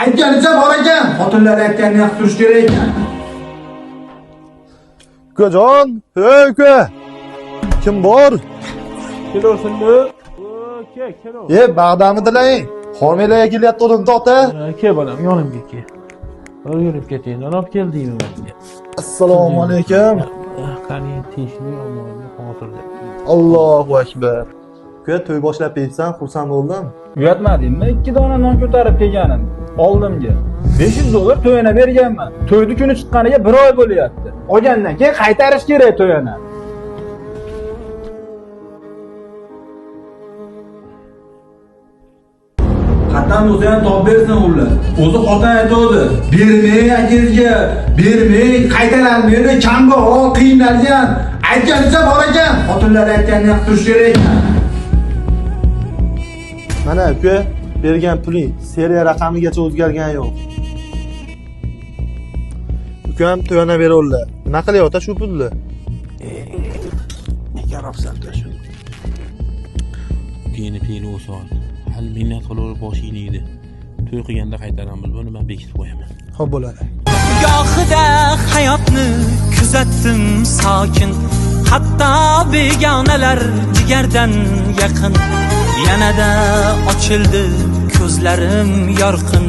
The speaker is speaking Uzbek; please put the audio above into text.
aytganicha bor ekan. Xotinlar aytganini yaxshi turish kerak ekan. Ukajon, hey uka. Kim bor? Kelursinmi? Kelur. Bag'damidilar. Homilaga kelyapti o'zimni ota. Ke bolam, yonimga ke. Yurib ketayyin. Olib keldingmi menga? Assalomu alaykum. Qani tinchlik omonlik xotirda. Allohu akbar. Uka, to'y boshlab beribsan, xursand bo'ldim. Uyatmadingmi? 2 dona non ko'tarib kelganim oldimga. 500 dollar to'yana berganman. To'yni kuni chiqqaniga 1 oy bo'lyapti. Olgandan keyin qaytarish kerak to'yana. Qattan bo'lsa ham top bersin ular. O'zi xotin aytadi, bermay akangizga, bermay, qaytaranmaydi, kambag'al, qiynalgan. Aytganicha bor ekan. Xotinlar aytganini yaxshi turish kerak ekan. Mana uka, bergan puling seriya raqamigacha o'zgargani yo'q. Ukam to'yana beradilar. Nima qilyapti shu pulni? Nega rapsan tashu? Keyin peli o'son. Hal minnat qilib boshingni yedi. To'y qilganda qaytaramiz, buni men bekitib qo'yaman. Xo'p bo'ladi. Gohida hayotni kuzatdim sokin, hatto begonalar jigardan yaqin. Yanada ochildi ko'zlarim yorqin.